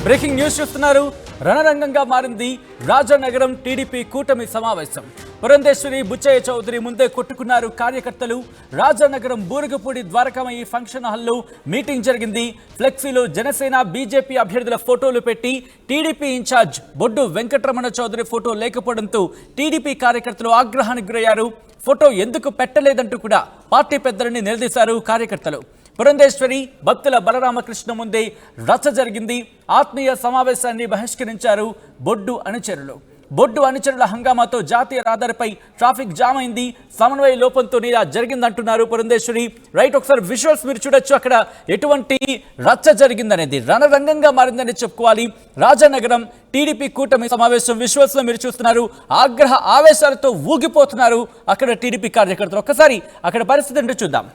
Breaking news చూస్తున్నారు. రణరంగంగా మారింది Rajanagaram TDP కూటమి సమావేశం. పురంధేశ్వరి, బుచ్చయ్య చౌదరి ముందే కొట్టుకున్నారు కార్యకర్తలు. రాజానగరం బూరుగుపూడి ద్వారకామయ్యి ఫంక్షన్ హాల్లో మీటింగ్ జరిగింది. ఫ్లెక్సీలో జనసేన, బీజేపీ అభ్యర్థుల ఫోటోలు పెట్టి టీడీపీ ఇన్ఛార్జ్ బొడ్డు వెంకటరమణ చౌదరి ఫోటో లేకపోవడంతో టీడీపీ కార్యకర్తలు ఆగ్రహానికి గురయ్యారు. ఫోటో ఎందుకు పెట్టలేదంటూ కూడా పార్టీ పెద్దలని నిలదీశారు కార్యకర్తలు. పురంధేశ్వరి, భక్తుల బలరామకృష్ణ ముందే రచ్చ జరిగింది. ఆత్మీయ సమావేశాన్ని బహిష్కరించారు బొడ్డు అనుచరుల హంగామాతో జాతీయ రహదారిపై ట్రాఫిక్ జామ్ అయింది. సమన్వయ లోపంతో ఇలా జరిగిందంటున్నారు పురంధేశ్వరి. రైట్, ఒకసారి విజువల్స్ మీరు చూడొచ్చు. అక్కడ ఎటువంటి రచ్చ జరిగిందనేది రణరంగంగా మారిందని చెప్పుకోవాలి. రాజానగరం టీడీపీ కూటమి సమావేశం విజువల్స్ లో మీరు చూస్తున్నారు. ఆగ్రహ ఆవేశాలతో ఊగిపోతున్నారు అక్కడ టీడీపీ కార్యకర్తలు. ఒక్కసారి అక్కడ పరిస్థితి ఏంటో చూద్దాం.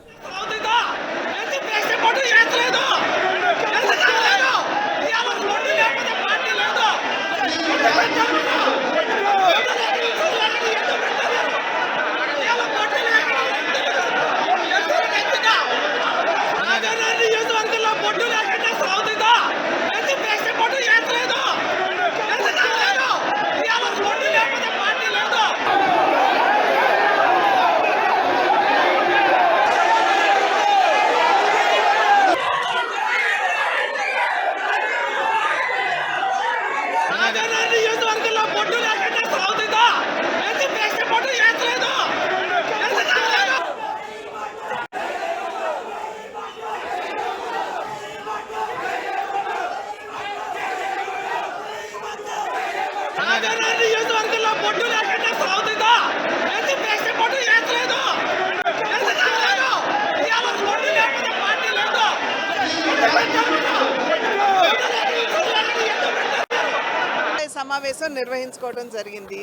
సమావేశం నిర్వహించుకోవడం జరిగింది.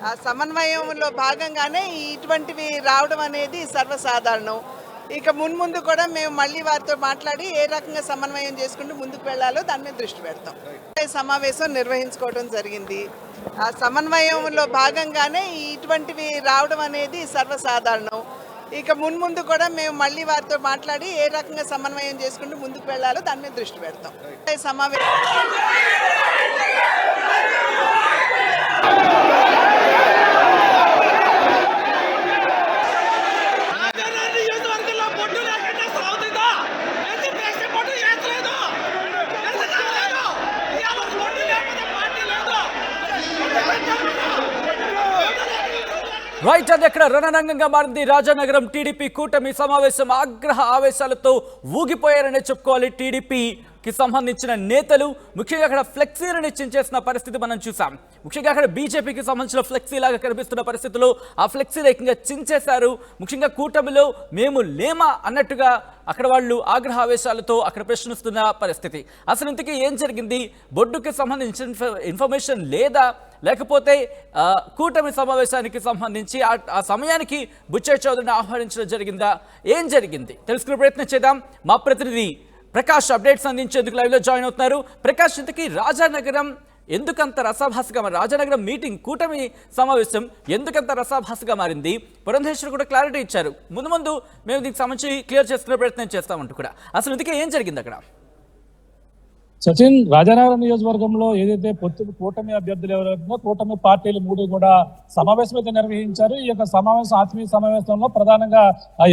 ఆ సమన్వయంలో భాగంగానే ఇటువంటివి రావడం అనేది సర్వసాధారణం. ఇక మున్ముందు కూడా మేము మళ్ళీ వారితో మాట్లాడి ఏ రకంగా సమన్వయం చేసుకుంటూ ముందుకు వెళ్ళాలో దాని మీద దృష్టి పెడతాం. సమావేశం నిర్వహించుకోవడం జరిగింది. ఆ సమన్వయంలో భాగంగానే ఇటువంటివి రావడం అనేది సర్వసాధారణం. ఇక మున్ముందు కూడా మేము మళ్ళీ వారితో మాట్లాడి ఏ రకంగా సమన్వయం చేసుకుంటూ ముందుకు వెళ్ళాలో దాని మీద దృష్టి పెడతాం. సమావేశం రైట్, అది అక్కడ రణరంగంగా మారింది రాజానగరం టీడీపీ కూటమి సమావేశం. ఆగ్రహ ఆవేశాలతో ఊగిపోయారనే చెప్పుకోవాలి. టీడీపీకి సంబంధించిన నేతలు ముఖ్యంగా అక్కడ ఫ్లెక్సీలను చించేసిన పరిస్థితి మనం చూసాం. ముఖ్యంగా అక్కడ బీజేపీకి సంబంధించిన ఫ్లెక్సీ లాగా కనిపిస్తున్న పరిస్థితుల్లో ఆ ఫ్లెక్సీలు ఏకంగా చించేశారు. ముఖ్యంగా కూటమిలో మేము లేమా అన్నట్టుగా అక్కడ వాళ్ళు ఆగ్రహ ఆవేశాలతో అక్కడ ప్రశ్నిస్తున్న పరిస్థితి. అసలు ఇంతకీ ఏం జరిగింది? బొడ్డుకి సంబంధించిన ఇన్ఫర్మేషన్ లేదా, లేకపోతే కూటమి సమావేశానికి సంబంధించి ఆ సమయానికి బుచ్చయ్య చౌదరిని ఆహ్వానించడం జరిగిందా? ఏం జరిగింది తెలుసుకునే ప్రయత్నం చేద్దాం. మా ప్రతినిధి ప్రకాష్ అప్డేట్స్ అందించేందుకు లైవ్లో జాయిన్ అవుతున్నారు. ప్రకాష్, ఇంతకీ రాజానగరం ఎందుకంత రసాభాసగా మారింది? రాజానగరం మీటింగ్, కూటమి సమావేశం ఎందుకంత రసాభాసగా మారింది? పురంధేశ్వరి కూడా క్లారిటీ ఇచ్చారు. ముందు మేము దీనికి సంబంధించి క్లియర్ చేసుకునే ప్రయత్నం చేస్తామంటూ కూడా. అసలు ఇందుకే ఏం జరిగింది అక్కడ? సచిన్, రాజానగరం నియోజకవర్గంలో ఏదైతే కూటమి అభ్యర్థులు ఎవరైనా కూటమి పార్టీలు మూడు కూడా సమావేశం అయితే నిర్వహించారు. ఈ యొక్క సమావేశం, ఆత్మీయ సమావేశంలో ప్రధానంగా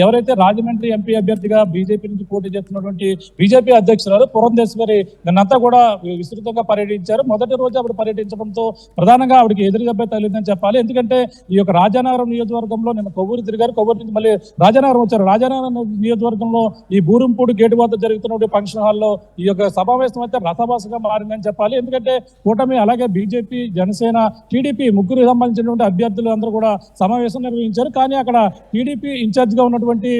ఎవరైతే రాజమండ్రి ఎంపీ అభ్యర్థిగా బీజేపీ నుంచి పోటీ చేస్తున్నటువంటి బీజేపీ అధ్యక్షురాలు పురంధేశ్వరి నిన్నంతా కూడా విస్తృతంగా పర్యటించారు. మొదటి రోజు ఆవిడ పర్యటించడంతో ప్రధానంగా ఆవిడకి ఎదురు దెబ్బ తగిలిందని చెప్పాలి. ఎందుకంటే ఈ యొక్క రాజానగరం నియోజకవర్గంలో నిన్న కొవ్వూరు తిరిగారు, కొవ్వూరు నుంచి మళ్ళీ రాజానగరం వచ్చారు. రాజానగరం నియోజకవర్గంలో ఈ బూరంపూడి గేటు వద్ద జరుగుతున్న ఫంక్షన్ హాల్లో ఈ యొక్క సమావేశం అయితే రసభాసగా మారిందని చెప్పాలి. ఎందుకంటే కూటమి, అలాగే బీజేపీ, జనసేన, టీడీపీ ముగ్గురు సంబంధించినటువంటి అభ్యర్థులు అందరూ కూడా సమావేశం నిర్వహించారు. కానీ అక్కడ టీడీపీ ఇన్ఛార్జ్ గా ఉన్నటువంటి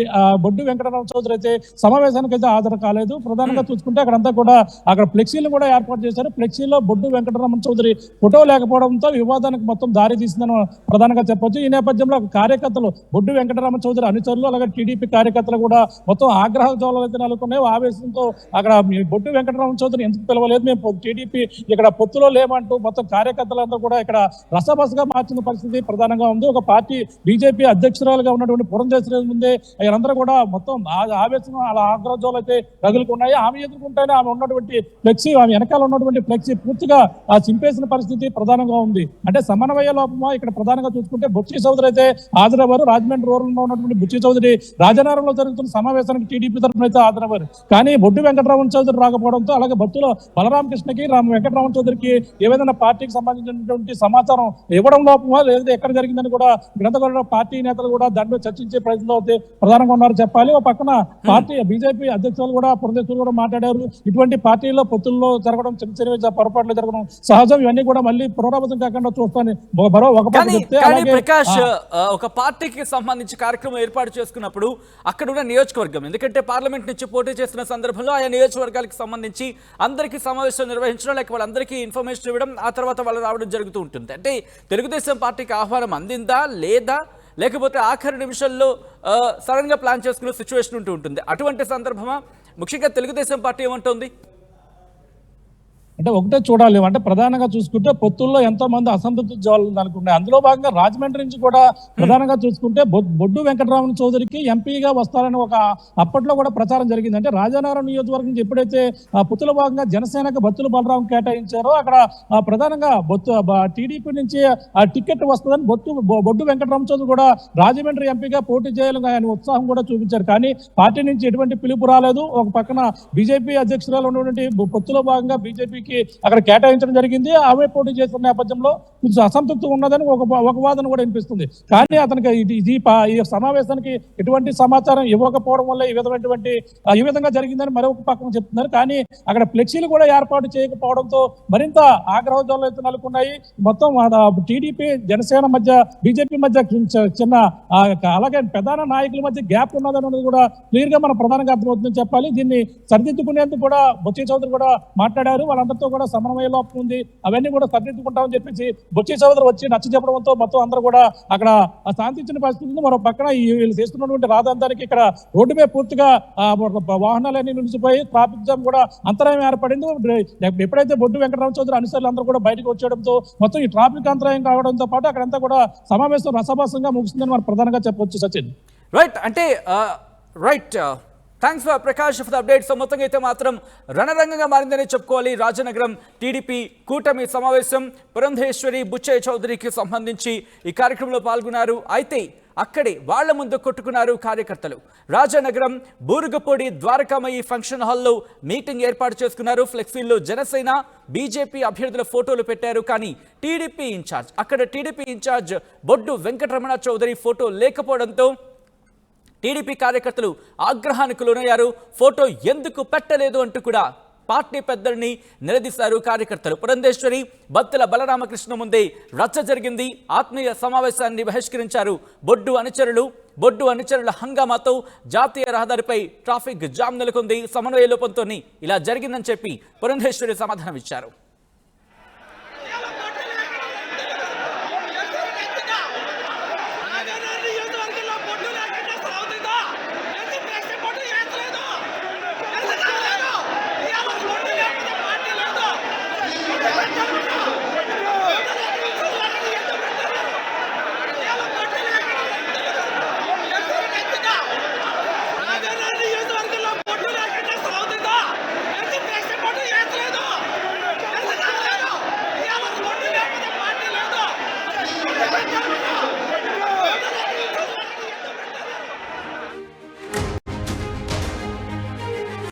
బొడ్డు వెంకటరమణ చౌదరి అయితే సమావేశానికి అయితే హాజరు కాలేదు. ప్రధానంగా చూసుకుంటే అక్కడంతా కూడా అక్కడ ఫ్లెక్సీలు కూడా ఏర్పాటు చేశారు. ఫ్లెక్సీలో బొడ్డు వెంకటరమణ చౌదరి ఫోటో లేకపోవడంతో వివాదానికి మొత్తం దారి తీసిందని ప్రధానంగా చెప్పొచ్చు. ఈ నేపథ్యంలో కార్యకర్తలు, బొడ్డు వెంకటరమణ చౌదరి అనుచరులు, అలాగే టీడీపీ కార్యకర్తలు కూడా మొత్తం ఆగ్రహ జ్వాలలు అయితే నెలకొన్నాయి. ఆవేశంతో అక్కడ బొడ్డు వెంకటరమణ చౌదరి ఎందుకు పిలవలేదు, మేము టీడీపీ ఇక్కడ పొత్తులో లేమంటూ మొత్తం కార్యకర్తలందరూ కూడా ఇక్కడ రసబసగా మార్చిన పరిస్థితి ప్రధానంగా ఉంది. ఒక పార్టీ బీజేపీ అధ్యక్షురాలుగా ఉన్నటువంటి పురంధేశ్వరి ముందే వీళ్ళందరూ కూడా మొత్తం ఆవేశం అలా ఆగ్రహోజ్వాలు అయితే రగులుకున్నాయి. ఆమె ఎదుర్కొంటేనే ఆమె ఉన్నటువంటి ఫ్లెక్సీ, ఆమె వెనకాల ఉన్నటువంటి ఫ్లెక్సీ పూర్తిగా చింపేసిన పరిస్థితి ప్రధానంగా ఉంది. అంటే సమన్వయ లోపమా ఇక్కడ ప్రధానంగా చూసుకుంటే బొత్స చౌదరి అయితే హాజరవ్వారు. రాజమండ్రి రూరల్ లో ఉన్నటువంటి బొత్స చౌదరి రాజనగరంలో జరుగుతున్న సమావేశానికి టీడీపీ తరఫున అయితే హాజరవ్వారు. కానీ బొడ్డు వెంకటరామన్ చౌదరి రాకపోవడంతో, అలాగే బత్తులో బలరామకృష్ణకి వెంకటరామన్ చౌదరికి ఏదైనా పార్టీకి సంబంధించినటువంటి సమాచారం ఇవ్వడం లోపమా లేదా ఎక్కడ జరిగిందని కూడా ఇక్కడంతా కూడా పార్టీ నేతలు కూడా దాంట్లో చర్చించే ప్రయత్నంలో అయితే ప్రధానంగా ఉన్నారు చెప్పాలి. ఒక పక్కన పార్టీ బీజేపీ అధ్యక్షులు కూడా పురంధేశ్వరి కూడా మాట్లాడారు. ఇటువంటి పార్టీల్లో పొత్తుల్లో జరగడం చిన్న చిన్న పొరపాట్లు జరగడం సహజం, ఇవన్నీ కూడా మళ్ళీ పునరావృతం కాకుండా చూస్తాను. ప్రకాష్, ఒక పార్టీకి సంబంధించి కార్యక్రమం ఏర్పాటు చేసుకున్నప్పుడు అక్కడ ఉన్న నియోజకవర్గం, ఎందుకంటే పార్లమెంట్ నుంచి పోటీ చేస్తున్న సందర్భంలో ఆయా నియోజకవర్గాలకు సంబంధించి అందరికీ సమావేశం నిర్వహించడం, లేక వాళ్ళందరికీ ఇన్ఫర్మేషన్ ఇవ్వడం, ఆ తర్వాత వాళ్ళు రావడం జరుగుతూ ఉంటుంది. అంటే తెలుగుదేశం పార్టీకి ఆహ్వానం అందిందా లేదా, లేకపోతే ఆఖరి నిమిషంలో సడన్ గా ప్లాన్ చేసుకునే సిచ్యువేషన్ ఉంటుంది. అటువంటి సందర్భమా? ముఖ్యంగా తెలుగుదేశం పార్టీ ఏమంటోంది అంటే ఒకటే చూడాలి. అంటే ప్రధానంగా చూసుకుంటే పొత్తుల్లో ఎంతో మంది అసంతృప్తి జ్వాలలు అనుకున్నాయి. అందులో భాగంగా రాజమండ్రి నుంచి కూడా ప్రధానంగా చూసుకుంటే బొడ్డు వెంకటరామన్ చౌదరికి ఎంపీగా వస్తారని ఒక అప్పట్లో కూడా ప్రచారం జరిగింది. అంటే రాజానగరం నియోజకవర్గం నుంచి ఎప్పుడైతే పొత్తుల భాగంగా జనసేనకు బత్తుల బలరాం కేటాయించారో అక్కడ ప్రధానంగా టీడీపీ నుంచి ఆ టికెట్ వస్తుందని బొడ్డు వెంకటరామన్ చౌదరి కూడా రాజమండ్రి ఎంపీగా పోటీ చేయాలని ఆయన ఉత్సాహం కూడా చూపించారు. కానీ పార్టీ నుంచి ఎటువంటి పిలుపు రాలేదు. ఒక పక్కన బీజేపీ అధ్యక్షురాలు ఉన్నటువంటి పొత్తులో భాగంగా బీజేపీ అక్కడ కేటాయించడం జరిగింది. ఆమె పోటీ చేస్తున్న నేపథ్యంలో కొంచెం అసంతృప్తి ఉన్నదని ఒక వాదన కూడా వినిపిస్తుంది. కానీ అతనికి ఈ సమావేశానికి ఎటువంటి సమాచారం ఇవ్వకపోవడం వల్ల ఈ విధంగా జరిగిందని మరొక పక్కన చెప్తున్నారు. కానీ అక్కడ ఫ్లెక్సీలు కూడా ఏర్పాటు చేయకపోవడంతో మరింత ఆగ్రహోజ్వాలు అయితే నెలకొన్నాయి. మొత్తం టీడీపీ జనసేన మధ్య బీజేపీ మధ్య చిన్న అలాగే ప్రధాన నాయకుల మధ్య గ్యాప్ ఉన్నదన్నది కూడా క్లియర్ గా మన ప్రధానంగా అర్థమవుతుందని చెప్పాలి. దీన్ని సరిదిద్దుకునేందుకు కూడా బొత్స చౌదరి కూడా మాట్లాడారు. వాళ్ళందరితో కూడా సమన్వయ లోపం ఉంది, అవన్నీ కూడా సరిదిద్దుకుంటామని చెప్పేసి బొత్స చౌదరి వచ్చి నచ్చ చెప్పడంతో మొత్తం అందరూ కూడా అక్కడ శాంతించిన పరిస్థితి ఉంది. మరో పక్కన వీళ్ళు చేస్తున్నటువంటి రాజధానికి ఇక్కడ రోడ్డుపై పూర్తిగా వాహనాలన్నీ నిలిచిపోయి ట్రాఫిక్ జామ్ కూడా అంతరాయం ఏర్పడింది. ఎప్పుడైతే బొడ్డు వెంకటరామ చౌదరి అనుసరులు అందరూ కూడా బయటకు వచ్చేయడంతో మొత్తం ఈ ట్రాఫిక్ అంతరాయం కావడంతో పాటు అక్కడంతా కూడా సమావేశం రసభాసంగా ముగిసిందని మనం ప్రధానంగా చెప్పొచ్చు. Sachin right thanks for Prakash for the update. So మొత్తంగా అయితే మాత్రం రణరంగంగా మారిందని చెప్పుకోవాలి. రాజనగరం టీడీపీ కూటమి సమావేశం, పురంధేశ్వరి బుచ్చయ్య చౌదరికి సంబంధించి ఈ కార్యక్రమంలో పాల్గొన్నారు. అయితే అక్కడే వాళ్ల ముందు కొట్టుకున్నారు కార్యకర్తలు. రాజనగరం బూరుగుపూడి ద్వారకామయ్యి ఫంక్షన్ హాల్లో మీటింగ్ ఏర్పాటు చేసుకున్నారు. ఫ్లెక్సీల్లో జనసేన బీజేపీ అభ్యర్థుల ఫోటోలు పెట్టారు. కానీ టీడీపీ ఇన్ఛార్జ్ బొడ్డు వెంకటరమణ చౌదరి ఫోటో లేకపోవడంతో టీడీపీ కార్యకర్తలు ఆగ్రహానికి లోనయ్యారు. ఫోటో ఎందుకు పెట్టలేదు అంటూ కూడా పార్టీ పెద్దల్ని నిలదీశారు కార్యకర్తలు. పురంధేశ్వరి బత్తుల బలరామకృష్ణ ముందే రచ్చ జరిగింది. ఆత్మీయ సమావేశాన్ని బహిష్కరించారు బొడ్డు అనుచరుల హంగామాతో జాతీయ రహదారిపై ట్రాఫిక్ జామ్ నెలకొంది. సమన్వయ లోపంతో ఇలా జరిగిందని చెప్పి పురంధేశ్వరి సమాధానం ఇచ్చారు.